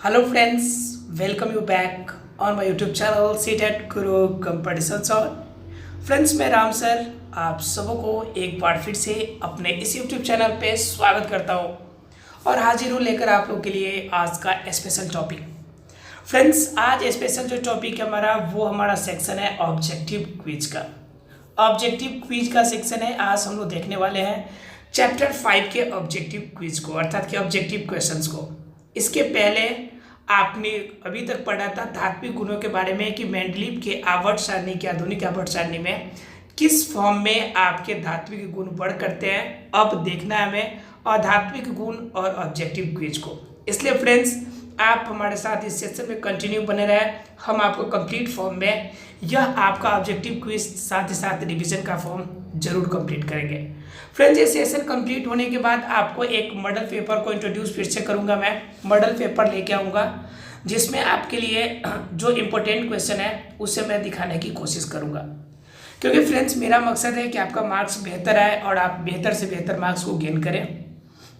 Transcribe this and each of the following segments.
Hello friends, welcome you back on my YouTube channel CTET Guru Competition Sir। Friends मैं Ram sir आप सबों को एक बार फिर से अपने इस YouTube चैनल पे स्वागत करता हूँ और हाजिर हूँ लेकर आप लोगों के लिए आज का स्पेशल टॉपिक। फ्रेंड्स आज स्पेशल जो टॉपिक है हमारा वो हमारा सेक्शन है ऑब्जेक्टिव क्विज का। ऑब्जेक्टिव क्विज का सेक्शन है। आज हम लोग देखने वाले हैं चैप्टर 5 के ऑब्जेक्टिव क्विज को अर्थात के ऑब्जेक्टिव क्वेश्चंस को। इसके पहले आपने अभी तक पढ़ा था धात्विक गुणों के बारे में कि मेंडलीव के आवर्त सारणी के आधुनिक आवर्त सारणी में किस फॉर्म में आपके धात्विक गुण बढ़ करते हैं। अब देखना है हमें अधात्विक गुण और ऑब्जेक्टिव क्विज को। इसलिए फ्रेंड्स आप हमारे साथ इस सेशन में कंटिन्यू बने रहे। हम आपको कंप्लीट फॉर्म में यह आपका ऑब्जेक्टिव क्विज साथ ही साथ रिवीजन का फॉर्म जरूर कंप्लीट करेंगे। फ्रेंड्स ये सेशन कंप्लीट होने के बाद आपको एक मॉडल पेपर को इंट्रोड्यूस फिर से करूंगा। मैं मॉडल पेपर लेके आऊँगा जिसमें आपके लिए जो इम्पोर्टेंट क्वेश्चन है उसे मैं दिखाने की कोशिश करूँगा, क्योंकि फ्रेंड्स मेरा मकसद है कि आपका मार्क्स बेहतर आए और आप बेहतर से बेहतर मार्क्स को गेन करें।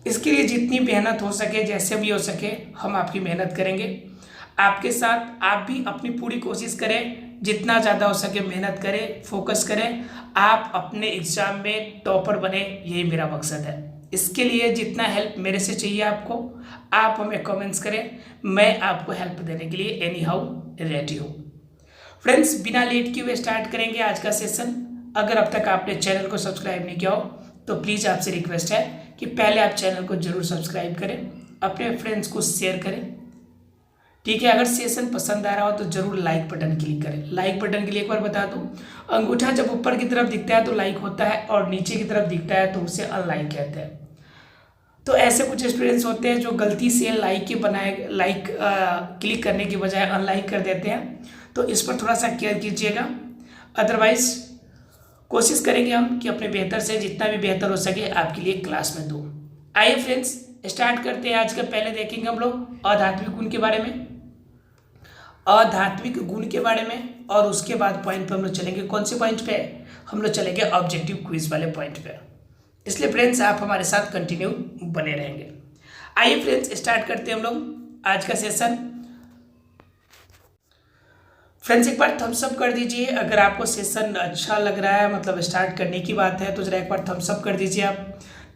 इसके लिए जितनी मेहनत हो सके जैसे भी हो सके हम आपकी मेहनत करेंगे आपके साथ। आप भी अपनी पूरी कोशिश करें, जितना ज़्यादा हो सके मेहनत करें, फोकस करें, आप अपने एग्ज़ाम में टॉपर बने, यही मेरा मकसद है। इसके लिए जितना हेल्प मेरे से चाहिए आपको आप हमें कमेंट्स करें, मैं आपको हेल्प देने के लिए एनी हाउ रेडी हूँ। फ्रेंड्स बिना लेट किए हुए स्टार्ट करेंगे आज का सेशन। अगर अब तक आपने चैनल को सब्सक्राइब नहीं किया हो तो प्लीज़ आपसे रिक्वेस्ट है कि पहले आप चैनल को जरूर सब्सक्राइब करें, अपने फ्रेंड्स को शेयर करें, ठीक है। अगर सेशन पसंद आ रहा हो तो जरूर लाइक बटन क्लिक करें। लाइक बटन के लिए एक बार बता दूं, अंगूठा जब ऊपर की तरफ दिखता है तो लाइक होता है और नीचे की तरफ दिखता है तो उसे अनलाइक कहते हैं। तो ऐसे कुछ स्टूडेंट्स होते हैं जो गलती से लाइक क्लिक करने की बजाय अनलाइक कर देते हैं, तो इस पर थोड़ा सा केयर कीजिएगा। अदरवाइज कोशिश करेंगे हम कि अपने बेहतर से जितना भी बेहतर हो सके आपके लिए क्लास में दूँ। आइए फ्रेंड्स स्टार्ट करते हैं। आज का पहले देखेंगे हम लोग अधात्विक गुण के बारे में, अधात्विक गुण के बारे में, और उसके बाद पॉइंट पे हम लोग चलेंगे। कौन से पॉइंट पे? हम लोग चलेंगे ऑब्जेक्टिव क्विज वाले पॉइंट पे। इसलिए फ्रेंड्स आप हमारे साथ कंटिन्यू बने रहेंगे। आइए फ्रेंड्स स्टार्ट करते हैं हम लोग आज का सेशन। फ्रेंड्स एक बार थम्स अप कर दीजिए अगर आपको सेशन अच्छा लग रहा है, मतलब स्टार्ट करने की बात है तो जरा एक बार थम्स अप कर दीजिए आप,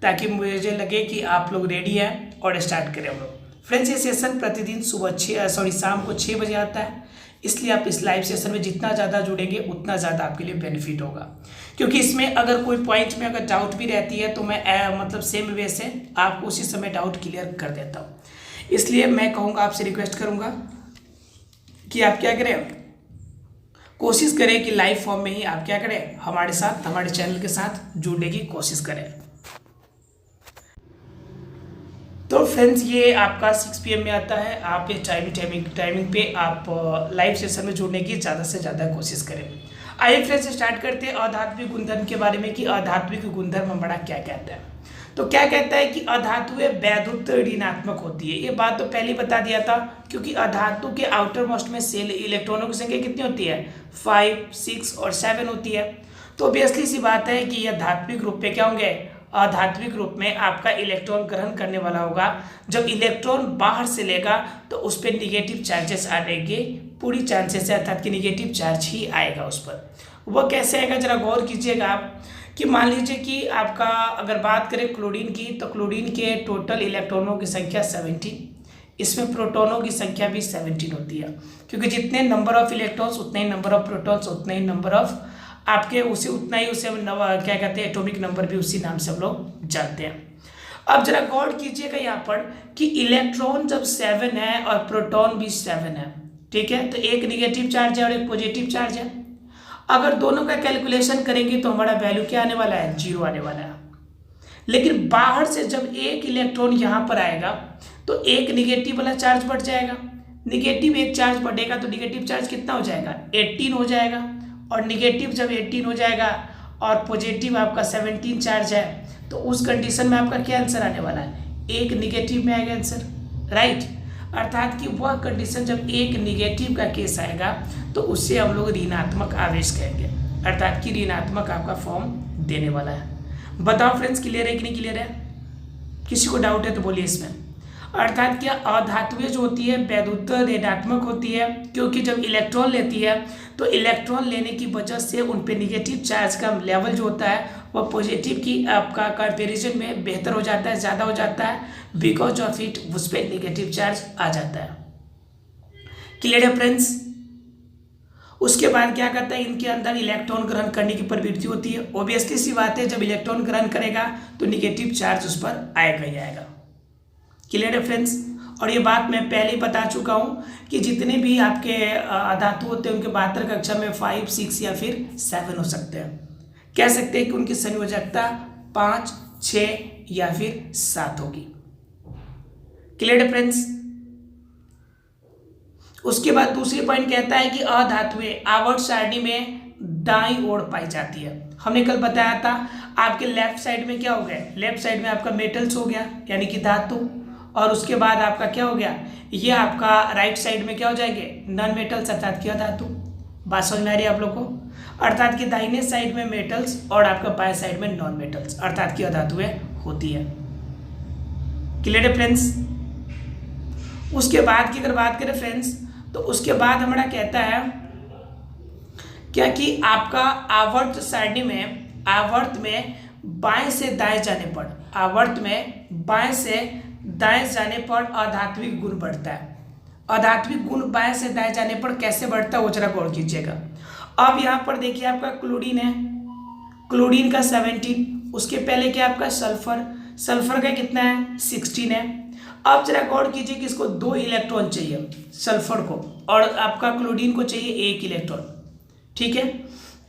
ताकि मुझे लगे कि आप लोग रेडी हैं और स्टार्ट करें हम लोग। फ्रेंड्स ये सेशन प्रतिदिन शाम को 6 बजे आता है, इसलिए आप इस लाइव सेशन में जितना ज़्यादा जुड़ेंगे उतना ज़्यादा आपके लिए बेनिफिट होगा। क्योंकि इसमें अगर कोई पॉइंट में अगर डाउट भी रहती है तो मैं मतलब सेम वे से आपको उसी समय डाउट क्लियर कर देता हूँ। इसलिए मैं कहूँगा, आपसे रिक्वेस्ट करूँगा कि आप क्या करें, कोशिश करें कि लाइव फॉर्म में ही आप क्या करें, हमारे साथ हमारे चैनल के साथ जुड़ने की कोशिश करें। तो फ्रेंड्स ये आपका 6 PM में आता है। आप ये टाइमिंग पे आप लाइव सेशन में जुड़ने की ज़्यादा से ज़्यादा कोशिश करें। आइए फ्रेंड्स स्टार्ट करते हैं अधात्विक गुणधर्म के बारे में कि अधात्विक गुणधर्म हमारा क्या कहता है। तो क्या कहता है कि अधातुएं वैद्युत ऋणात्मक होती है। ये बात तो पहले ही बता दिया था, क्योंकि अधातु के आउटर मोस्ट में सेल इलेक्ट्रॉनों की संख्या कितनी होती है? 5, 6 और 7 होती है। तो ऑब्वियसली सी बात है कि यह धात्विक रूप में क्या होंगे, अधात्विक रूप में आपका इलेक्ट्रॉन ग्रहण करने वाला होगा। जब इलेक्ट्रॉन बाहर से लेगा तो उस पर निगेटिव चार्जेस आने के पूरी चांसेस है, अर्थात कि निगेटिव चार्ज ही आएगा उस पर। वह कैसे आएगा जरा गौर कीजिएगा आप, कि मान लीजिए कि आपका अगर बात करें क्लोरीन की, तो क्लोरीन के टोटल इलेक्ट्रॉनों की संख्या 17, इसमें प्रोटॉनों की संख्या भी 17 होती है, क्योंकि जितने नंबर ऑफ इलेक्ट्रॉन्स उतने ही नंबर ऑफ प्रोटॉन्स उतने ही नंबर ऑफ आपके उतना ही उसे क्या कहते हैं, एटॉमिक नंबर भी उसी नाम से हम लोग जानते हैं। अब जरा गौर कीजिएगा यहाँ पर कि इलेक्ट्रॉन जब 7 है और प्रोटॉन भी 7 है, ठीक है, तो एक निगेटिव चार्ज है और एक पॉजिटिव चार्ज है। अगर दोनों का कैलकुलेशन करेंगे तो हमारा वैल्यू क्या आने वाला है? 0 आने वाला है। लेकिन बाहर से जब एक इलेक्ट्रॉन यहाँ पर आएगा तो एक निगेटिव वाला चार्ज बढ़ जाएगा। निगेटिव एक चार्ज बढ़ेगा तो निगेटिव चार्ज कितना हो जाएगा? 18 हो जाएगा। और निगेटिव जब 18 हो जाएगा और पॉजिटिव आपका 17 चार्ज है, तो उस कंडीशन में आपका क्या आंसर आने वाला है? एक निगेटिव में आएगा आंसर, राइट। अर्थात कि वह कंडीशन जब एक निगेटिव का केस आएगा तो उससे हम लोग ऋणात्मक आवेश कहेंगे, अर्थात कि ऋणात्मक आपका फॉर्म देने वाला है। बताओ फ्रेंड्स क्लियर है कि नहीं क्लियर है? किसी को डाउट है तो बोलिए इसमें। अर्थात क्या अधातुएं जो होती है वैद्युत ऋणात्मक होती है, क्योंकि जब इलेक्ट्रॉन लेती है तो इलेक्ट्रॉन लेने की वजह से उन पे निगेटिव चार्ज का लेवल जो होता है वह पॉजिटिव की आपका कंपैरिजन में बेहतर हो जाता है, ज़्यादा हो जाता है, बिकॉज ऑफ इट उस पर निगेटिव चार्ज आ जाता है। क्लियर है फ्रेंड्स। उसके बाद क्या करता है, इनके अंदर इलेक्ट्रॉन ग्रहण करने की प्रवृत्ति होती है। ऑब्वियसली सी बात है, जब इलेक्ट्रॉन ग्रहण करेगा तो निगेटिव चार्ज उस पर आएगा ही आएगा। क्लियर है फ्रेंड्स। और ये बात मैं पहले ही बता चुका हूँ कि जितने भी आपके धातु होते हैं उनके 72 कक्षा में 5, 6 या फिर 7 हो सकते हैं। कह सकते हैं कि उनकी संयोजकता 5, 6 या फिर 7 होगी। क्लियर है फ्रेंड्स। उसके बाद दूसरी पॉइंट कहता है कि अधातुएं आवर्त सारणी में दाईं ओर पाई जाती है। हमने कल बताया था आपके लेफ्ट साइड में क्या हो गया, लेफ्ट साइड में आपका मेटल्स हो गया यानी कि धातु, और उसके बाद आपका क्या हो गया, ये आपका राइट साइड में क्या हो जाएंगे, नॉन मेटल्स अर्थात क्या धातु। बात समझ में आ रही है आप लोग को। अर्थात कि दाहिने साइड में मेटल्स और आपका बाएं साइड में नॉन मेटल्स अर्थात क्या धातुएं होती है। क्लियर है फ्रेंड्स। उसके बाद की अगर बात करें फ्रेंड्स, तो उसके बाद हमारा कहता है क्या कि आपका आवर्त सारणी में आवर्त में बाएं से दाएं जाने पर, आवर्त में बाएं से दाएं जाने पर अधात्विक गुण बढ़ता है। अधात्विक गुण बाएं से दाएं जाने पर कैसे बढ़ता है वो जरा गौर कीजिएगा। अब यहाँ पर देखिए आपका क्लोरीन है, क्लोरीन का 17, उसके पहले क्या आपका सल्फर, सल्फर का कितना है 16 है। अब जरा गौर कीजिए कि इसको 2 इलेक्ट्रॉन चाहिए सल्फर को, और आपका क्लोरीन को चाहिए 1 इलेक्ट्रॉन। ठीक है।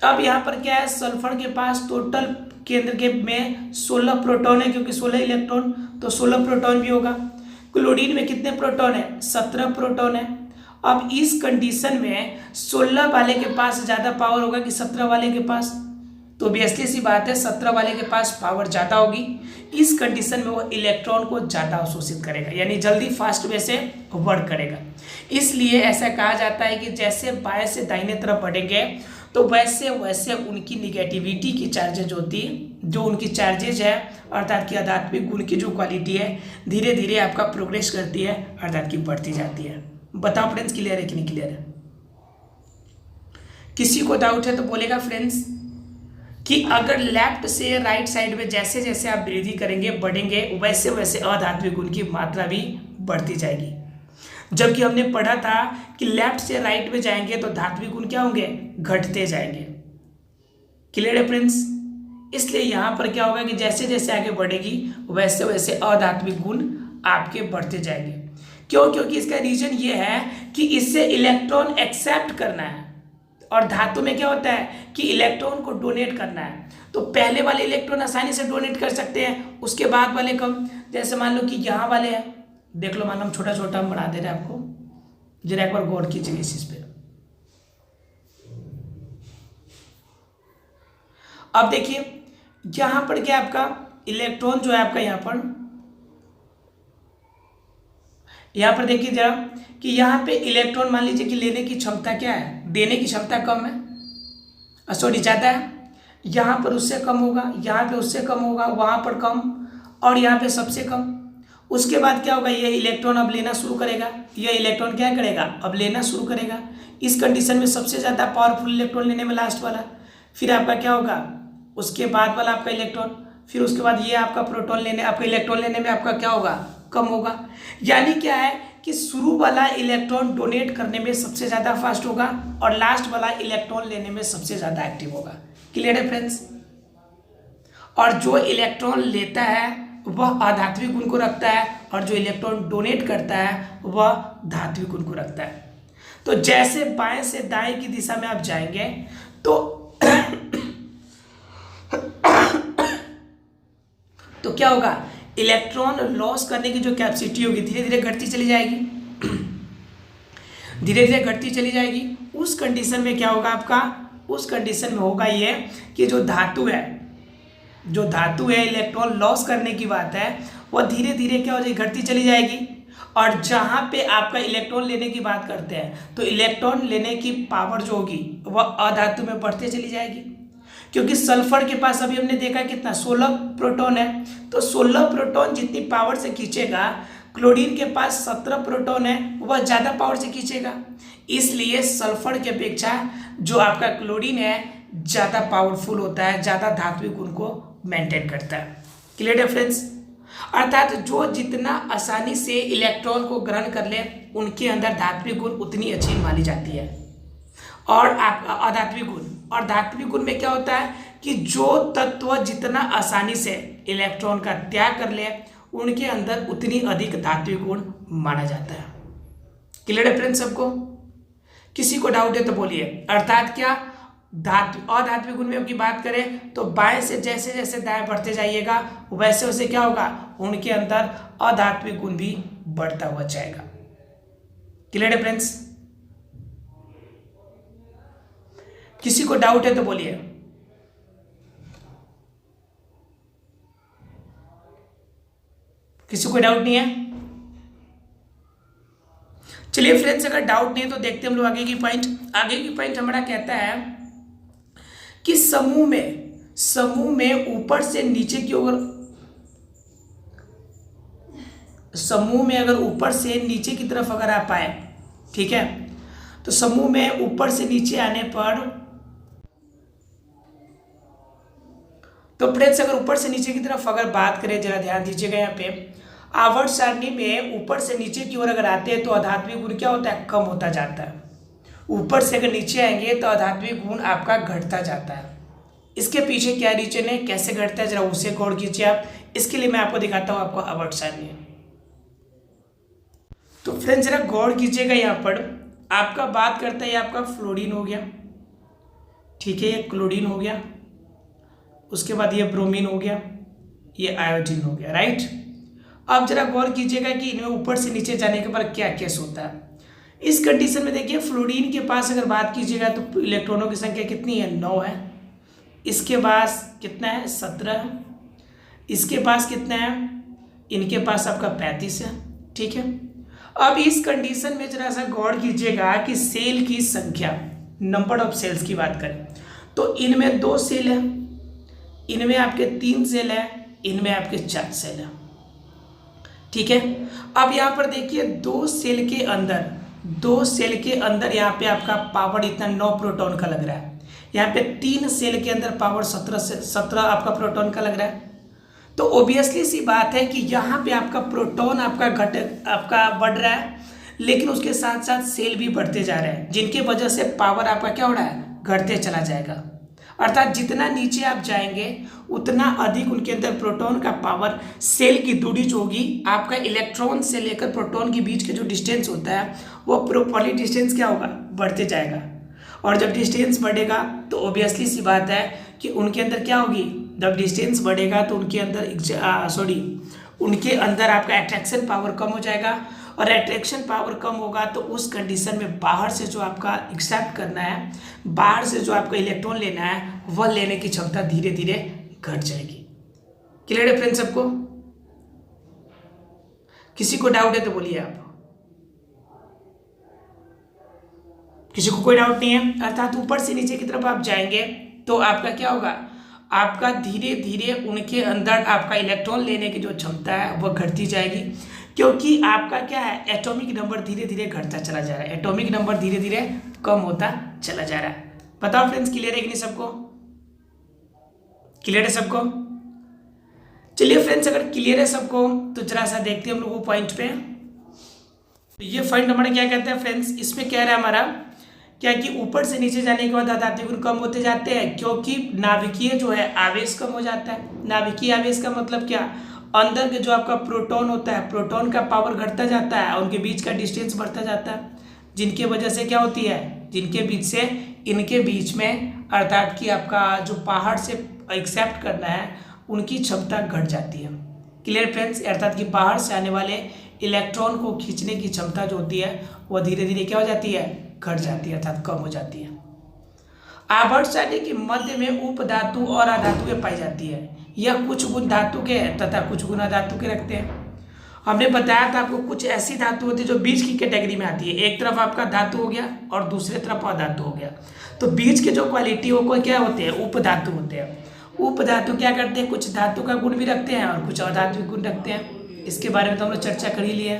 अब यहाँ पर क्या है, सल्फर के पास टोटल केंद्र के में 16 प्रोटॉन है, क्योंकि 16 इलेक्ट्रॉन तो 16 प्रोटॉन भी होगा। क्लोरीन में कितने प्रोटॉन है, 17 प्रोटॉन है। अब इस कंडीशन में 16 वाले के पास ज़्यादा पावर होगा कि 17 वाले के पास, तो ऑब्वियसली सी बात है 17 वाले के पास पावर ज़्यादा होगी। इस कंडीशन में वो इलेक्ट्रॉन को ज़्यादा अवशोषित करेगा, यानी जल्दी फास्ट वे से वर्क करेगा। इसलिए ऐसा कहा जाता है कि जैसे बाएं से दाहिने तरफ बढ़ेंगे तो वैसे वैसे उनकी निगेटिविटी की चार्जेज होती है, जो उनकी चार्जेज है अर्थात कि आध्यात्मिक गुण की जो क्वालिटी है धीरे धीरे आपका प्रोग्रेस करती है अर्थात कि बढ़ती जाती है। बताओ फ्रेंड्स, क्लियर है कि नहीं क्लियर है? किसी को डाउट है तो बोलेगा फ्रेंड्स कि अगर लेफ्ट से राइट साइड में जैसे जैसे आप वृद्धि करेंगे बढ़ेंगे वैसे वैसे अधात्विक गुण की मात्रा भी बढ़ती जाएगी। जबकि हमने पढ़ा था कि लेफ्ट से राइट में जाएंगे तो धात्विक गुण क्या होंगे, घटते जाएंगे। क्लियर है फ्रेंड्स? इसलिए यहाँ पर क्या होगा कि जैसे जैसे आगे बढ़ेगी वैसे वैसे अधात्विक गुण आपके बढ़ते जाएंगे। क्यों? क्योंकि इसका रीजन ये है कि इससे इलेक्ट्रॉन एक्सेप्ट करना है, और धातु में क्या होता है कि इलेक्ट्रॉन को डोनेट करना है। तो पहले वाले इलेक्ट्रॉन आसानी से डोनेट कर सकते हैं, उसके बाद वाले कम। जैसे मान लो कि यहाँ वाले हैं, देख लो, मान लो हम छोटा छोटा हम बना दे रहे हैं आपको, जरा एक बार गौर कीजिए इस चीज पे। अब देखिए यहां पर क्या आपका इलेक्ट्रॉन जो है आपका यहां पर देखिए जरा कि यहाँ पे इलेक्ट्रॉन मान लीजिए कि लेने की क्षमता क्या है, देने की क्षमता कम है, सॉरी ज़्यादा है। यहाँ पर उससे कम होगा, यहाँ पे उससे कम होगा, वहाँ पर कम, और यहाँ पे सबसे कम। उसके बाद क्या होगा, ये इलेक्ट्रॉन अब लेना शुरू करेगा, ये इलेक्ट्रॉन क्या करेगा, अब लेना शुरू करेगा। इस कंडीशन में सबसे ज़्यादा पावरफुल इलेक्ट्रॉन लेने में लास्ट वाला, फिर आपका क्या होगा, उसके बाद वाला आपका इलेक्ट्रॉन, फिर उसके बाद ये आपका प्रोटॉन लेने, आपका इलेक्ट्रॉन लेने में आपका क्या होगा, कम होगा। यानी क्या है कि शुरू वाला इलेक्ट्रॉन डोनेट करने में सबसे ज़्यादा फास्ट होगा और लास्ट वाला इलेक्ट्रॉन लेने में सबसे ज़्यादा एक्टिव होगा। क्लियर है फ्रेंड्स? और जो इलेक्ट्रॉन लेता है वह अधात्विक गुण को रखता है, और जो इलेक्ट्रॉन डोनेट करता है वह धात्विक गुण को रखता है। तो जैसे बाएं से दाएं की दिशा में आप जाएंगे तो क्या होगा, इलेक्ट्रॉन लॉस करने की जो कैपेसिटी होगी धीरे धीरे घटती चली जाएगी, धीरे धीरे घटती चली जाएगी। उस कंडीशन में क्या होगा आपका, उस कंडीशन में होगा ये कि जो धातु है इलेक्ट्रॉन लॉस करने की बात है वह धीरे धीरे क्या हो जाएगी, घटती चली जाएगी। और जहां पे आपका इलेक्ट्रॉन लेने की बात करते हैं तो इलेक्ट्रॉन लेने की पावर जो होगी वह अधातु में बढ़ते चली जाएगी, क्योंकि सल्फर के पास अभी हमने देखा कितना 16 प्रोटॉन है। तो 16 प्रोटॉन जितनी पावर से खींचेगा क्लोरीन के पास 17 प्रोटॉन है, वह ज़्यादा पावर से खींचेगा, इसलिए सल्फर की अपेक्षा जो आपका क्लोरीन है ज़्यादा पावरफुल होता है, ज़्यादा धात्विक गुण को मेंटेन करता है। क्लियर है फ्रेंड्स? अर्थात जो जितना आसानी से इलेक्ट्रॉन को ग्रहण कर ले उनके अंदर धात्विक गुण उतनी अच्छी मानी जाती है। और अधात्विक गुण, और धात्विक गुण में क्या होता है कि जो तत्व जितना आसानी से इलेक्ट्रॉन का त्याग कर ले उनके अंदर उतनी अधिक धात्विक गुण माना जाता है। क्लियर है फ्रेंड्स सबको? किसी को डाउट है तो बोलिए। अर्थात क्या, अधात्विक गुण में की बात करें तो बाएं से जैसे जैसे दाएं बढ़ते जाइएगा वैसे वैसे क्या होगा, उनके अंदर अधात्विक गुण भी बढ़ता हुआ जाएगा। क्लियर है फ्रेंड्स? किसी को डाउट है तो बोलिए। किसी को डाउट नहीं है? चलिए फ्रेंड्स, अगर डाउट नहीं है तो देखते हैं हम लोग आगे की पॉइंट। आगे की पॉइंट हमारा कहता है कि समूह में ऊपर से नीचे की ओर, समूह में अगर ऊपर से नीचे की तरफ अगर आप आए, ठीक है, तो समूह में ऊपर से नीचे आने पर, तो फ्रेंड्स अगर ऊपर से नीचे की तरफ अगर बात करें, जरा ध्यान दीजिएगा यहाँ पे, आवर्त सारणी में ऊपर से नीचे की ओर अगर आते हैं तो अधात्विक गुण क्या होता है, कम होता जाता है। ऊपर से अगर नीचे आएंगे तो अधात्विक गुण आपका घटता जाता है। इसके पीछे क्या रीजन है, कैसे घटता है, जरा उसे गौर कीजिए आप। इसके लिए मैं आपको दिखाता हूँ आपको आवर्त सारणी। तो फ्रेंड्स जरा गौर कीजिएगा, यहाँ पर आपका बात करता है, आपका फ्लोरीन हो गया, ठीक है, ये क्लोरीन हो गया, उसके बाद ये ब्रोमीन हो गया, ये आयोडीन हो गया, राइट। अब जरा गौर कीजिएगा कि इनमें ऊपर से नीचे जाने के बाद क्या केस होता है। इस कंडीशन में देखिए फ्लोरीन के पास अगर बात कीजिएगा तो इलेक्ट्रॉनों की संख्या कितनी है, 9 है। इसके पास कितना है, 17 है। इसके पास कितना है, इनके पास आपका 35 है, ठीक है। अब इस कंडीशन में जरा सा गौर कीजिएगा कि सेल की संख्या, नंबर ऑफ सेल्स की बात करें तो इनमें 2 सेल है, इनमें आपके 3 सेल है, इनमें आपके 4 सेल है, ठीक है। अब यहाँ पर देखिए 2 सेल के अंदर यहाँ पे आपका पावर इतना 9 प्रोटॉन का लग रहा है। यहाँ पे 3 सेल के अंदर पावर 17 आपका प्रोटॉन का लग रहा है। तो ऑब्वियसली सी बात है कि यहाँ पे आपका प्रोटॉन आपका बढ़ रहा है, लेकिन उसके साथ साथ सेल भी बढ़ते जा रहे हैं, जिनके वजह से पावर आपका क्या हो रहा है, घटते चला जाएगा। अर्थात जितना नीचे आप जाएंगे उतना अधिक उनके अंदर प्रोटॉन का पावर, सेल की दूरी जो होगी, आपका इलेक्ट्रॉन से लेकर प्रोटॉन के बीच के जो डिस्टेंस होता है वो प्रॉपर्ली डिस्टेंस क्या होगा, बढ़ते जाएगा। और जब डिस्टेंस बढ़ेगा तो ऑब्वियसली सी बात है कि उनके अंदर क्या होगी, जब डिस्टेंस बढ़ेगा तो उनके अंदर आपका अट्रैक्शन पावर कम हो जाएगा, और अट्रैक्शन पावर कम होगा तो उस कंडीशन में बाहर से जो आपका एक्सेप्ट करना है, बाहर से जो आपका इलेक्ट्रॉन लेना है, वह लेने की क्षमता धीरे धीरे घट जाएगी। क्लियर है फ्रेंड्स सबको? किसी को डाउट है तो बोलिए आप। किसी को कोई डाउट नहीं है? अर्थात ऊपर से नीचे की तरफ आप जाएंगे तो आपका क्या होगा, आपका धीरे धीरे उनके अंदर आपका इलेक्ट्रॉन लेने की जो क्षमता है वह घटती जाएगी, क्योंकि आपका क्या है, एटॉमिक नंबर धीरे धीरे घटता चला जा रहा है, एटॉमिक नंबर धीरे धीरे कम होता चला जा रहा है। बताओ फ्रेंड्स, क्लियर है कि नहीं सबको? क्लियर है सबको? चलिए फ्रेंड्स, अगर क्लियर है सबको तो जरा सा देखते हैं हम लोग पॉइंट पे। तो ये पॉइंट हमारा क्या कहता है फ्रेंड्स, इसमें कह रहा है हमारा क्या कि ऊपर से नीचे जाने के बाद आधात्विक गुण कम होते जाते हैं, क्योंकि नाभिकीय जो है आवेश कम हो जाता है। नाभिकीय आवेश का मतलब क्या, अंदर के जो आपका प्रोटॉन होता है, प्रोटॉन का पावर घटता जाता है, उनके बीच का डिस्टेंस बढ़ता जाता है, जिनके वजह से क्या होती है, जिनके बीच से इनके बीच में, अर्थात कि आपका जो बाहर से एक्सेप्ट करना है उनकी क्षमता घट जाती है। Clear friends? अर्थात कि बाहर से आने वाले इलेक्ट्रॉन को खींचने की क्षमता जो होती है वह धीरे धीरे क्या हो जाती है, घट जाती है, अर्थात कम हो जाती है। आवर्त सारणी के मध्य में उपधातु और अधातुएं पाई जाती है। यह कुछ गुण धातु के तथा कुछ गुण अधातु के रखते हैं। हमने बताया था आपको कुछ ऐसी धातु होती है जो बीच की कैटेगरी में आती है। एक तरफ आपका धातु हो गया और दूसरे तरफ अधातु हो गया। तो बीच के जो क्वालिटी हो को क्या होते हैं, उपधातु होते हैं। उपधातु क्या करते हैं, कुछ धातु का गुण भी रखते हैं और कुछ अधातु गुण रखते हैं। इसके बारे में तो हम लोग चर्चा कर ही लिए।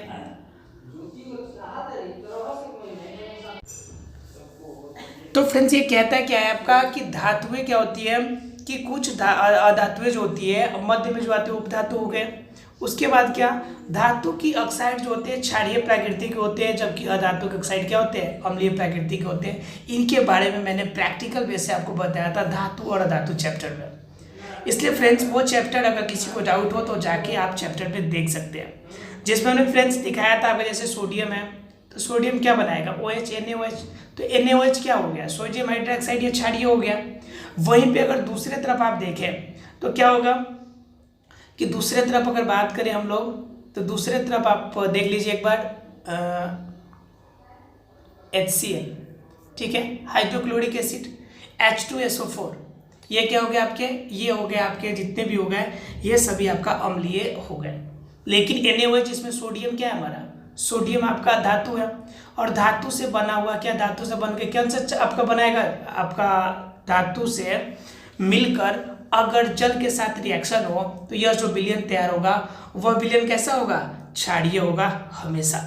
तो फ्रेंड्स ये कहता है क्या है आपका कि धातुएं क्या होती है कि कुछ अधातुएं जो होती है मध्य में जो आते हैं उपधातु हो गए। उसके बाद क्या, धातु की ऑक्साइड जो होते हैं क्षारीय प्रकृति के होते हैं, जबकि अधातु के ऑक्साइड क्या होते हैं, अम्लीय प्रकृति के होते हैं। इनके बारे में मैंने प्रैक्टिकल वे से आपको बताया था धातु और अधातु चैप्टर में। इसलिए फ्रेंड्स वो चैप्टर अगर किसी को डाउट हो तो जाके आप चैप्टर पे देख सकते हैं, जिसमें हमने फ्रेंड्स दिखाया था। जैसे सोडियम है तो सोडियम क्या बनाएगा, OH NaOH, तो NaOH क्या हो गया, सोडियम हाइड्रोक्साइड, ये क्षारीय हो गया। वहीं पे अगर दूसरे तरफ आप देखें तो क्या होगा कि दूसरे तरफ अगर बात करें हम लोग तो दूसरे तरफ आप देख लीजिए एक बार HCl, ठीक है, हाइड्रोक्लोरिक एसिड, H2SO4, ये क्या हो गया आपके, ये हो गया आपके जितने भी हो गए ये सभी आपका अम्लीय हो गए। लेकिन NaOH इसमें सोडियम क्या है हमारा, सोडियम आपका धातु है, और धातु से बना हुआ क्या, धातु से बन के क्या आपका बनाएगा, आपका धातु से मिलकर अगर जल के साथ रिएक्शन हो तो यह जो विलयन तैयार होगा वह विलयन कैसा होगा, क्षारीय होगा हमेशा।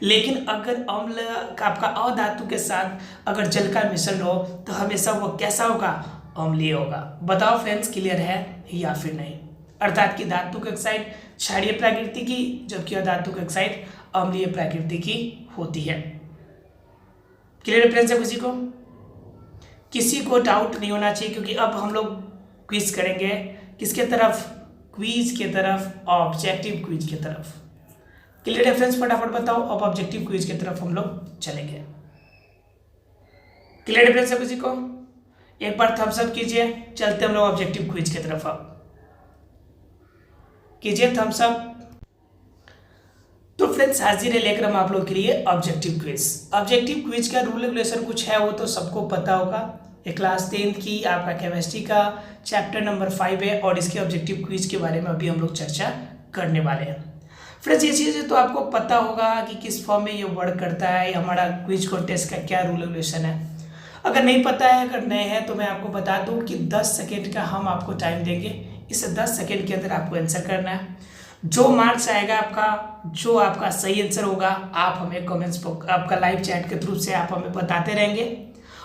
लेकिन अगर अम्ल का आपका अधातु के साथ अगर जल का मिश्रण हो तो हमेशा वो कैसा होगा, अम्लीय होगा। बताओ फ्रेंड्स क्लियर है या फिर नहीं। अर्थात कि धातु की ऑक्साइड क्षारीय प्रकृति की, जबकि अधातु की ऑक्साइड अम्लीय प्रकृति की होती है। क्लियर फ्रेंड्स है किसी को? किसी को डाउट नहीं होना चाहिए, क्योंकि अब हम लोग क्विज करेंगे किसके तरफ, क्विज के तरफ, ऑब्जेक्टिव क्विज की तरफ। क्लियर है फ्रेंड्स, फटाफट बताओ, अब ऑब्जेक्टिव क्विज की तरफ हम लोग चलेंगे। क्लियर है फ्रेंड्स है किसी को? एक बार थम्स अप कीजिए, चलते हम लोग ऑब्जेक्टिव क्विज की तरफ। अब कीजिए थम्स अप। तो फ्रेंड्स हाजिर है लेकर हम आप लोग के लिए ऑब्जेक्टिव क्विज। ऑब्जेक्टिव क्विज का रूल रेगुलेशन कुछ है वो तो सबको पता होगा। ये क्लास 10th की आपका केमिस्ट्री का चैप्टर नंबर 5 है, और इसके ऑब्जेक्टिव क्विज के बारे में अभी हम लोग चर्चा करने वाले हैं। फ्रेंड्स ये चीज़ें तो आपको पता होगा कि किस फॉर्म में ये वर्क करता है, हमारा क्विज कॉन्टेस्ट का क्या रूल रेगुलेशन है। अगर नहीं पता है, अगर नए हैं, तो मैं आपको बता दूं कि 10 सेकेंड का हम आपको टाइम देंगे। इस 10 सेकेंड के अंदर आपको आंसर करना है। जो मार्क्स आएगा आपका, जो आपका सही आंसर होगा, आप हमें कमेंट्स आपका लाइव चैट के थ्रू से आप हमें बताते रहेंगे,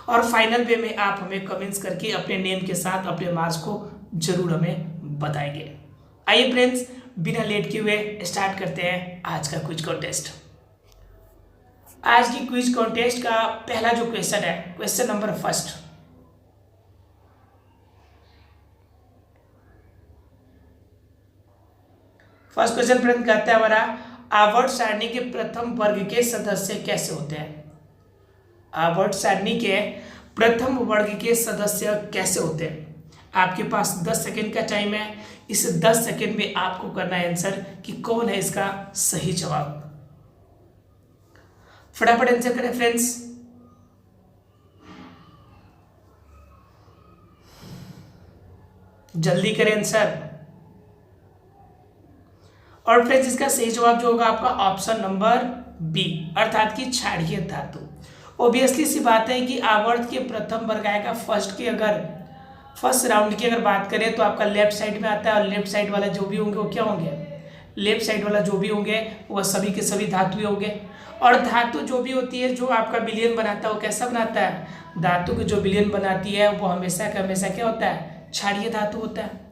और फाइनल वे में आप हमें कमेंट्स करके अपने नेम के साथ अपने मार्क्स को जरूर हमें बताएंगे। आइए फ्रेंड्स बिना लेट किए हुए स्टार्ट करते हैं आज का क्विज कॉन्टेस्ट। आज की क्विज कॉन्टेस्ट का पहला जो क्वेश्चन है, question number first. First question friend कहता है हमारा, आवर्त सारणी के प्रथम वर्ग के सदस्य कैसे होते हैं। आवर्त सारणी के प्रथम वर्ग के सदस्य कैसे होते हैं। आपके पास 10 सेकेंड का टाइम है। इस 10 सेकेंड में आपको करना है आंसर कि कौन है इसका सही जवाब। फटाफट आंसर करें फ्रेंड्स। जल्दी करें आंसर। और फ्रेंड्स इसका सही जवाब जो होगा आपका ऑप्शन नंबर बी, अर्थात कि क्षारीय धातु। ऑब्वियसली सी बात है कि आवर्त के प्रथम वर्ग आएगा फर्स्ट के, अगर फर्स्ट राउंड की अगर बात करें तो आपका लेफ्ट साइड में आता है, और लेफ्ट साइड वाला जो भी होंगे वो क्या होंगे, लेफ्ट साइड वाला जो भी होंगे वह सभी के सभी धातु होंगे। और धातु जो भी होती है, जो आपका विलयन बनाता है वो कैसा बनाता है, धातु की जो विलयन बनाती है वो हमेशा का हमेशा क्या होता है, क्षारीय धातु होता है।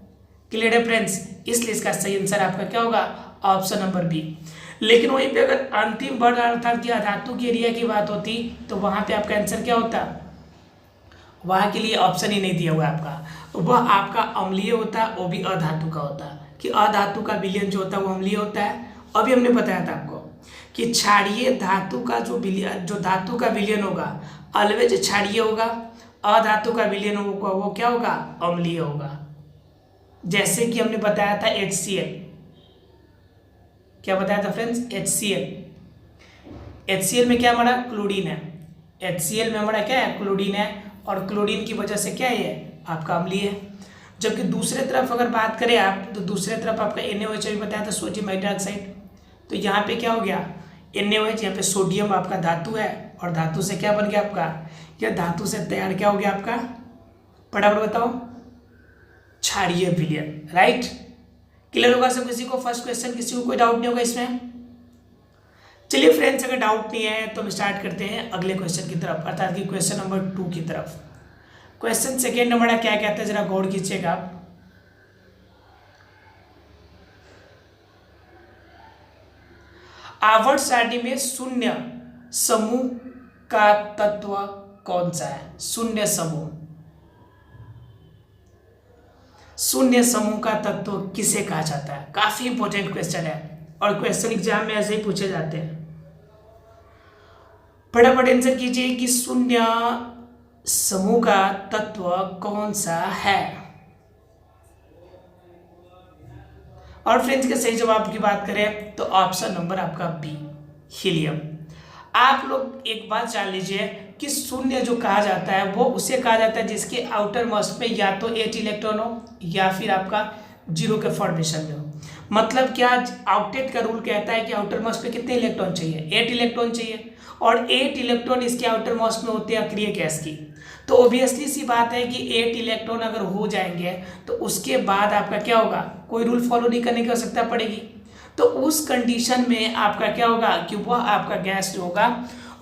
क्लियर है फ्रेंड्स, इसलिए इसका सही आंसर आपका क्या होगा, ऑप्शन नंबर बी। लेकिन वहीं पे अगर अंतिम वर्ग अर्थात कि धातु के एरिया की बात होती तो वहां पे आपका आंसर क्या होता, वहां के लिए ऑप्शन ही नहीं दिया हुआ है आपका, वह आपका अम्लीय होता है, वो भी अधातु का होता है, कि अधातु का विलयन जो होता है वो अम्लीय होता है। अभी हमने बताया था आपको कि क्षारीय धातु का जो धातु का विलयन होगा ऑलवेज क्षारीय होगा, अधातु का विलयन होगा वो क्या होगा, अम्लीय होगा। जैसे कि हमने बताया था HCl, क्या बताया था फ्रेंड्स, HCl में क्या हमारा क्लोरीन है, HCl में हमारा क्या है, क्लोरीन है, और क्लोरीन की वजह से क्या है आपका अम्लीय है। जबकि दूसरे तरफ अगर बात करें आप तो दूसरे तरफ आपका NaOH भी बताया था, सोडियम हाइड्रोक्साइड। तो यहाँ पे क्या हो गया, NaOH, यहाँ पे सोडियम आपका धातु है, और धातु से क्या बन गया आपका, यह धातु से तैयार क्या हो गया आपका, फटाफट बताओ, क्षारीय विलयन, राइट। क्लियर होगा सब किसी को? फर्स्ट क्वेश्चन किसी को कोई डाउट नहीं होगा इसमें? चलिए फ्रेंड्स, अगर डाउट नहीं है तो हम स्टार्ट करते हैं अगले क्वेश्चन की तरफ, अर्थात कि क्वेश्चन नंबर 2 की तरफ। क्वेश्चन सेकेंड नंबर क्या कहते हैं, जरा गौर कीजिएगा आप। आवर्त सारणी में शून्य समूह का तत्व कौन सा है? शून्य समूह, शून्य समूह का तत्व किसे कहा जाता है? काफी इंपॉर्टेंट क्वेश्चन है और क्वेश्चन एग्जाम में ऐसे ही पूछे जाते हैं। फटाफट आंसर कीजिए कि शून्य समूह का तत्व कौन सा है। और फ्रेंड्स के सही जवाब की बात करें तो ऑप्शन नंबर आपका बी, हीलियम। आप लोग एक बात जान लीजिए कि शून्य जो कहा जाता है वो उसे कहा जाता है जिसके आउटर मोस्ट में या तो 8 इलेक्ट्रॉन हो या फिर आपका 0 के फॉर्मेशन में हो। मतलब क्या, ऑक्टेट का रूल कहता है कि आउटर मोस्ट पे कितने इलेक्ट्रॉन चाहिए? 8 इलेक्ट्रॉन चाहिए, और 8 इलेक्ट्रॉन इसके आउटर मोस्ट में होते हैं अक्रिय गैस की। तो ऑब्वियसली सी बात है कि 8 इलेक्ट्रॉन अगर हो जाएंगे तो उसके बाद आपका क्या होगा? कोई रूल फॉलो नहीं करने की आवश्यकता पड़ेगी। तो उस कंडीशन में आपका क्या होगा कि वह आपका गैस जो होगा,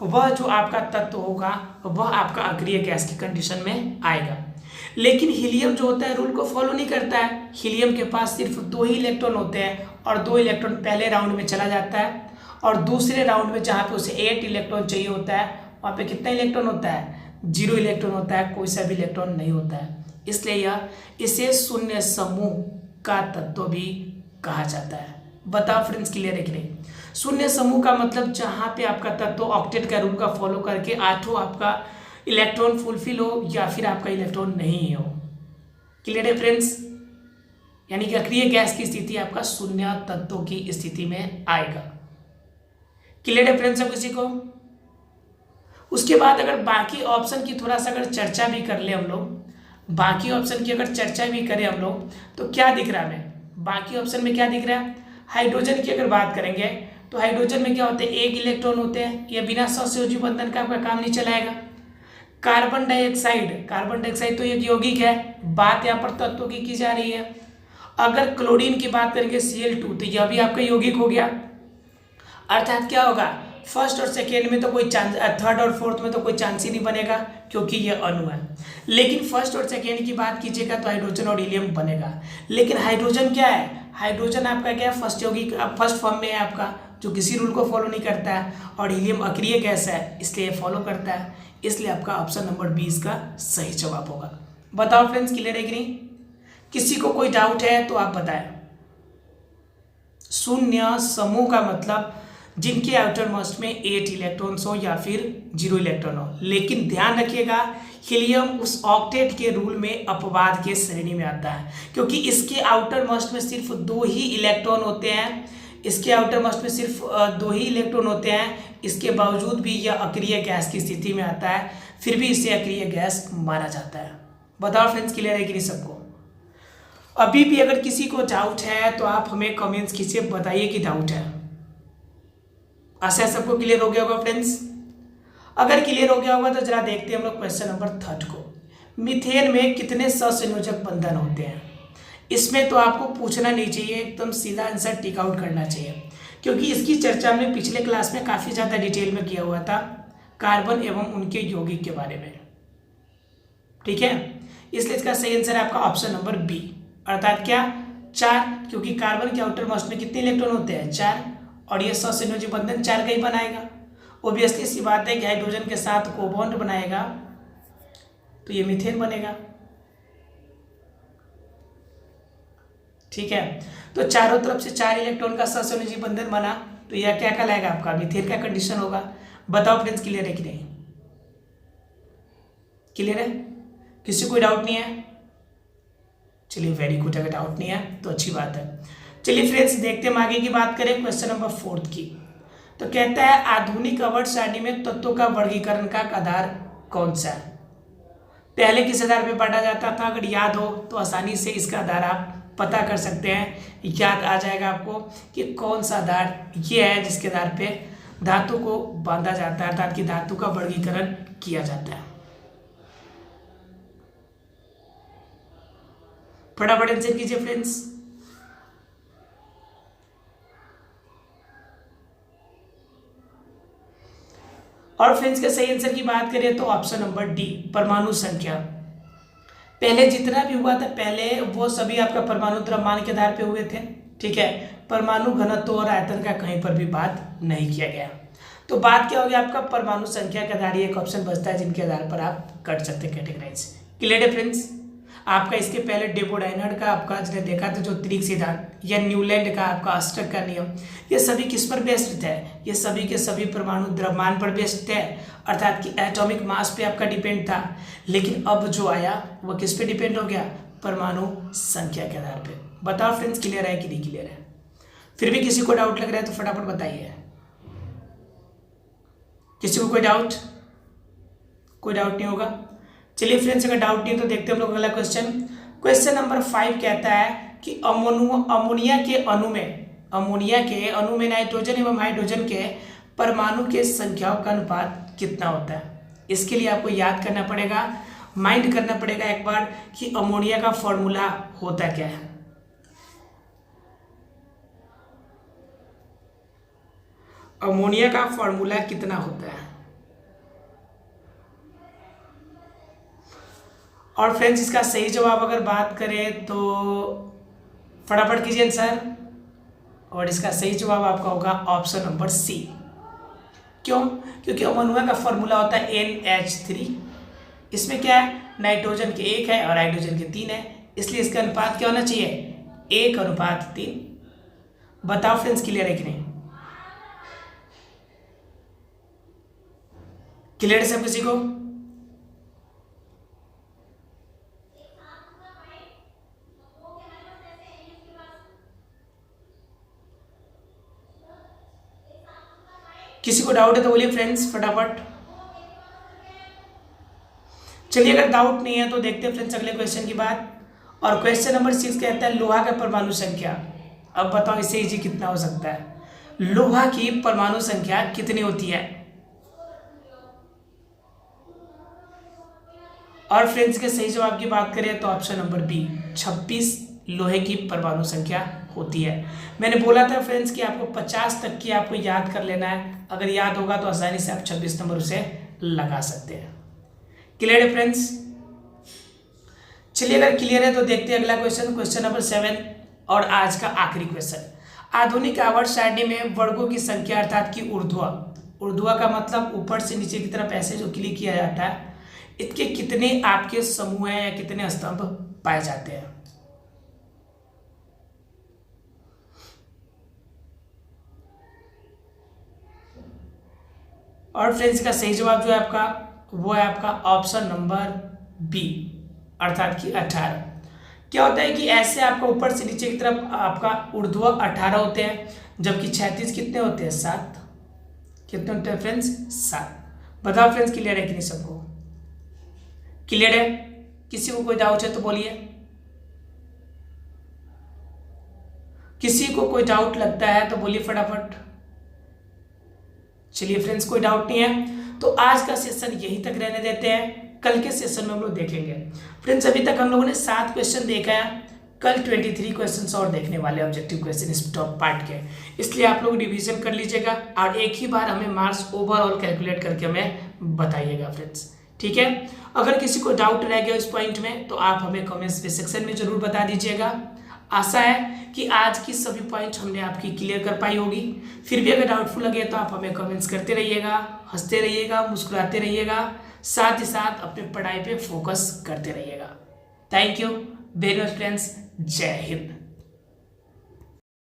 वह जो आपका तत्व होगा वह आपका अक्रिय गैस की कंडीशन में आएगा। लेकिन हीलियम जो होता है रूल को फॉलो नहीं करता है। हीलियम के पास सिर्फ 2 ही इलेक्ट्रॉन होते हैं और 2 इलेक्ट्रॉन पहले राउंड में चला जाता है, और दूसरे राउंड में जहाँ पे उसे 8 इलेक्ट्रॉन चाहिए होता है वहाँ पे कितना इलेक्ट्रॉन होता है? 0 इलेक्ट्रॉन होता है, कोई सा भी इलेक्ट्रॉन नहीं होता है। इसलिए यह इसे शून्य समूह का तत्व भी कहा जाता है। बताओ फ्रेंड्स, क्लियर है कि नहीं? शून्य समूह का मतलब जहाँ पे आपका तत्व ऑक्टेट का रूल का फॉलो करके 8 आपका इलेक्ट्रॉन फुलफिल हो या फिर आपका इलेक्ट्रॉन नहीं हो। क्लियर है फ्रेंड्स? यानी कि अक्रिय गैस की स्थिति आपका शून्य तत्वों की स्थिति में आएगा। क्लियर है फ्रेंड्स सब किसी को? उसके बाद अगर बाकी ऑप्शन की थोड़ा सा अगर चर्चा भी कर ले हम लोग, बाकी ऑप्शन की अगर चर्चा भी करें हम लोग, तो क्या दिख रहा है हमें? बाकी ऑप्शन में क्या दिख रहा है? हाइड्रोजन की अगर बात करेंगे तो हाइड्रोजन में क्या होते हैं? 1 इलेक्ट्रॉन होते हैं, ये बिना सहसंयोजी बंधन का आपका काम नहीं चलाएगा। कार्बन डाइऑक्साइड, कार्बन डाइऑक्साइड तो एक यौगिक है, बात यहाँ पर तत्वों की जा रही है। अगर क्लोरीन की बात करेंगे Cl2, तो यह भी आपका यौगिक हो गया। अर्थात क्या होगा? फर्स्ट और सेकेंड में तो कोई चांस, थर्ड और फोर्थ में तो कोई चांस ही नहीं बनेगा क्योंकि ये अणु है। लेकिन फर्स्ट और सेकेंड की बात कीजिएगा तो हाइड्रोजन और हीलियम बनेगा। लेकिन हाइड्रोजन क्या है? हाइड्रोजन आपका क्या है? फर्स्ट यौगिक, फर्स्ट फॉर्म में है आपका, जो किसी रूल को फॉलो नहीं करता है, और हीलियम अक्रिय गैस है इसलिए फॉलो करता है। इसलिए आपका ऑप्शन नंबर 20 का सही जवाब होगा। बताओ फ्रेंड्स, क्लियर है कि नहीं? किसी को कोई डाउट है तो आप बताएं। शून्य समूह का मतलब जिनके आउटर मोस्ट में 8 इलेक्ट्रॉन्स हो या फिर 0 इलेक्ट्रॉन हो। लेकिन ध्यान रखिएगा, हीलियम उस ऑक्टेट के रूल में अपवाद के श्रेणी में आता है, क्योंकि इसके आउटर मोस्ट में सिर्फ 2 ही इलेक्ट्रॉन होते हैं। इसके आउटर मोस्ट में सिर्फ 2 ही इलेक्ट्रॉन होते हैं। इसके बावजूद भी यह अक्रिय गैस की स्थिति में आता है, फिर भी इसे अक्रिय गैस माना जाता है। बताओ फ्रेंड्स, क्लियर है कि नहीं सबको? अभी भी अगर किसी को डाउट है तो आप हमें कमेंट्स कीजिए, बताइए कि डाउट है। आशा सबको क्लियर हो गया होगा फ्रेंड्स। अगर क्लियर हो गया होगा तो जरा देखते हैं हम लोग क्वेश्चन नंबर 3 को। मीथेन में कितने सहसंयोजक बंधन होते हैं? इसमें तो आपको पूछना नहीं चाहिए, एकदम सीधा आंसर टिक आउट करना चाहिए, क्योंकि इसकी चर्चा हमने पिछले क्लास में काफ़ी ज़्यादा डिटेल में किया हुआ था, कार्बन एवं उनके यौगिक के बारे में। ठीक है, इसलिए इसका सही आंसर है आपका ऑप्शन नंबर बी, अर्थात क्या? 4, क्योंकि कार्बन के आउटर मोस्ट में कितने इलेक्ट्रॉन होते हैं? 4, और ये सहसंयोजी बंधन 4 का ही बनाएगा। ऑब्वियसली सी बात है कि हाइड्रोजन के साथ कोबॉन्ड बनाएगा तो ये मीथेन बनेगा। ठीक है, तो चारों तरफ से 4 इलेक्ट्रॉन का सहसंयोजी बंधन बना तो यह क्या कहलाएगा? आपका मीथेन का कंडीशन होगा। बताओ फ्रेंड्स, क्लियर है कि नहीं? क्लियर है? किसी कोई डाउट नहीं है? चलिए वेरी गुड, अगर डाउट नहीं है तो अच्छी बात है। चलिए फ्रेंड्स, देखते हैं आगे की बात करें क्वेश्चन नंबर 4 की। तो कहता है आधुनिक आवर्त सारणी में तत्वों का वर्गीकरण का आधार कौन सा है? पहले किस आधार पे बांटा जाता था? अगर याद हो तो आसानी से इसका आधार आप पता कर सकते हैं, याद आ जाएगा आपको कि कौन सा आधार ये है जिसके आधार पे धातु को बांधा जाता है, अर्थात कि धातु का वर्गीकरण किया जाता है। फटाफट आंसर कीजिए फ्रेंड्स। और फ्रेंड्स के सही आंसर की बात करें तो ऑप्शन नंबर डी, परमाणु संख्या। पहले जितना भी हुआ था पहले वो सभी आपका परमाणु द्रव्यमान के आधार पे हुए थे, ठीक है। परमाणु घनत्व और आयतन का कहीं पर भी बात नहीं किया गया। तो बात क्या होगी आपका परमाणु संख्या के आधार, एक ऑप्शन बचता है जिनके आधार पर आप कर सकते हैं कैटेगराइज। क्लियर है फ्रेंड्स। आपका इसके पहले डेबोडाइनर का आपका जिसने देखा था जो त्रिक सिद्धांत, या न्यूलैंड का आपका अष्टक का नियम, ये सभी किस पर बेस्ड थे? ये सभी के सभी परमाणु द्रव्यमान पर बेस्ड थे, अर्थात कि एटॉमिक मास पे आपका डिपेंड था। लेकिन अब जो आया वो किस पे डिपेंड हो गया? परमाणु संख्या के आधार पे। बताओ फ्रेंड्स क्लियर है कि नहीं क्लियर है? फिर भी किसी को डाउट लग रहा है तो फटाफट बताइए। किसी को कोई डाउट? कोई डाउट नहीं होगा। चलिए फ्रेंड्स अगर डाउट नहीं तो देखते हैं हम लोग अगला क्वेश्चन। क्वेश्चन नंबर 5 कहता है कि अमोनिया के अणु में नाइट्रोजन एवं हाइड्रोजन के परमाणु के संख्याओं का अनुपात कितना होता है? इसके लिए आपको याद करना पड़ेगा, माइंड करना पड़ेगा एक बार कि अमोनिया का फॉर्मूला होता क्या है। अमोनिया का फॉर्मूला कितना होता है? और फ्रेंड्स इसका सही जवाब अगर बात करें तो फटाफट कीजिए आंसर, और इसका सही जवाब आपका होगा ऑप्शन नंबर सी। क्यों? क्योंकि अमोनिया का फॉर्मूला होता है NH3। इसमें क्या है? नाइट्रोजन के 1 है और हाइड्रोजन के 3 है, इसलिए इसका अनुपात क्या होना चाहिए? 1:3। बताओ फ्रेंड्स क्लियर है कि नहीं? क्लियर है सब किसी को? किसी को डाउट है तो बोलिए फ्रेंड्स फटाफट। चलिए अगर डाउट नहीं है तो देखते हैं फ्रेंड्स अगले क्वेश्चन की बात। और क्वेश्चन नंबर 6 कहता है लोहा का परमाणु संख्या। अब बताओ इससे इजी कितना हो सकता है? लोहा की परमाणु संख्या कितनी होती है? और फ्रेंड्स के सही जवाब की बात करें तो ऑप्शन नंबर बी, 26 लोहे की परमाणु संख्या होती है। मैंने बोला था फ्रेंड्स कि आपको 50 तक की आपको याद कर लेना है, अगर याद होगा तो आसानी से आप 26 नंबर उसे लगा सकते हैं। क्लियर है फ्रेंड्स? चलिए अगर क्लियर है तो देखते हैं अगला क्वेश्चन, क्वेश्चन नंबर 7 और आज का आखिरी क्वेश्चन। आधुनिक आवर्त सारणी में वर्गों की संख्या अर्थात कि ऊर्ध्वा का मतलब ऊपर से नीचे की तरफ ऐसे जो क्लिक किया जाता है, इसके कितने आपके समूह हैं या कितने स्तंभ पाए जाते हैं? और फ्रेंड्स का सही जवाब जो है आपका वो है आपका ऑप्शन नंबर बी, अर्थात कि 18। क्या होता है कि ऐसे आपका ऊपर से नीचे की तरफ आपका ऊर्ध्व 18 होते हैं, जबकि 36 कितने होते हैं? 7। कितने होते हैं फ्रेंड्स? 7। बताओ फ्रेंड्स क्लियर है कि नहीं सबको? क्लियर है? किसी को कोई डाउट है तो बोलिए। किसी को कोई डाउट लगता है तो बोलिए फटाफट। चलिए फ्रेंड्स कोई डाउट नहीं है तो आज का सेशन यहीं तक रहने देते हैं, कल के सेशन में हम लोग देखेंगे। फ्रेंड्स अभी तक हम लोगों ने 7 क्वेश्चन देखा है, कल 23 क्वेश्चंस और देखने वाले ऑब्जेक्टिव क्वेश्चन इस टॉप पार्ट के, इसलिए आप लोग रिवीजन कर लीजिएगा और एक ही बार हमें मार्क्स ओवरऑल कैलकुलेट करके हमें बताइएगा फ्रेंड्स, ठीक है। अगर किसी को डाउट रह गया इस पॉइंट में तो आप हमें कमेंट्स पे सेक्शन में जरूर बता दीजिएगा। आशा है कि आज की सभी पॉइंट हमने आपकी क्लियर कर पाई होगी। फिर भी अगर डाउटफुल लगे तो आप हमें कमेंट्स करते रहिएगा, हंसते रहिएगा, मुस्कुराते रहिएगा, साथ ही साथ अपने पढ़ाई पे फोकस करते रहिएगा। Thank you very much friends, जय हिंद।